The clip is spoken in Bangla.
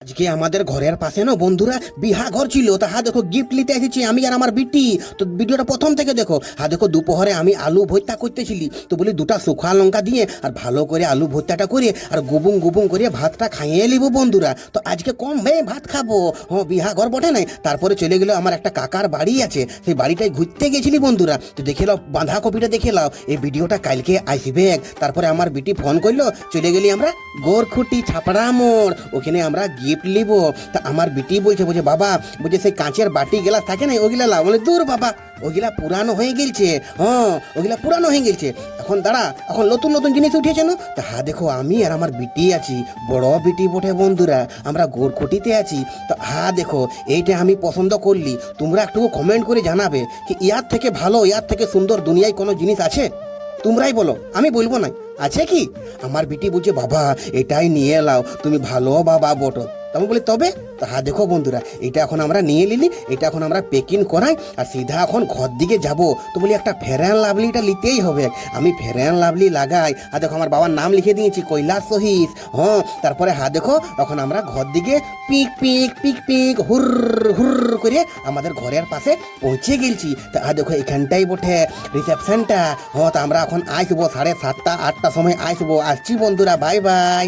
আজকে আমাদের ঘরের পাশে না বন্ধুরা বিহা ঘর ছিল, তা দেখো গিফট নিতে এসেছি আমি আর আমার বিটি। তো ভিডিওটা প্রথম থেকে দেখো। দেখো দুপুরে আমি আলু ভর্তা করতেছিলি, তো বলি দুটা শুকনা লঙ্কা দিয়ে আর ভালো করে আলু ভর্তাটা করে আর গুবুং গুবুং করে ভাতটা খাইয়ে নিব বন্ধুরা। তো আজকে কম ভাই ভাত খাবো, হ্যাঁ বিহা ঘর বটে নাই। তারপরে চলে গেলো আমার একটা কাকার বাড়ি আছে, সেই বাড়িটায় ঘুরতে গেছিলি বন্ধুরা। তো দেখে লাও বাঁধাকপিটা, দেখে লাও এই ভিডিওটা কালকে আসবে। তারপরে আমার বিটি ফোন করলো, চলে গেলি আমরা গোরখুটি ছাপড়া মোড়, ওখানে আমরা গিফট নিব। তা আমার বিটি বলছে বাবা, বলছে সেই কাঁচের বাটি গেলাস থাকে না ওগুলা লাও। বলে দূর বাবা, ওগুলা পুরানো হয়ে গেছে। হ্যাঁ ওগুলা পুরানো হয়ে গেছে, এখন দাঁড়া, এখন নতুন নতুন জিনিস উঠেছে না। তা দেখো আমি আর আমার বিটি আছি, বড় বিটি বটে বন্ধুরা, আমরা গোরখুটিতে আছি। তো দেখো এইটা আমি পছন্দ করলি, তোমরা একটু কমেন্ট করে জানাবে কি ইয়ার থেকে ভালো, ইয়ার থেকে সুন্দর দুনিয়ায় কোনো জিনিস আছে? তোমরাই বলো, আমি বলবো না আছে কি। আমার বিটি বলছে বাবা এটাই নিয়ে এলাও, তুমি ভালো বাবা বটো। আমি বলি তবে। দেখো বন্ধুরা, এটা এখন আমরা নিয়ে নিলি, এটা এখন আমরা প্যাকিং করাই আর সিধা এখন ঘর দিকে যাব। তো বলি একটা ফেয়ার অ্যান্ড লাভলিটা নিতেই হবে। আমি ফেয়ার অ্যান্ড লাভলি লাগাই, দেখো আমার বাবার নাম লিখে দিয়েছি কৈলাস সহিস। হ্যাঁ তারপরে দেখো এখন আমরা ঘর দিকে পিক পিক পিক পিক হুর হুর করে আমাদের ঘরের পাশে পৌঁছে গেছি। তা দেখো এখানটাই বটে রিসেপশনটা। হ্যাঁ তা আমরা এখন আসবো 7:30 8টার সময় আসবো। আসছি বন্ধুরা, বাই বাই।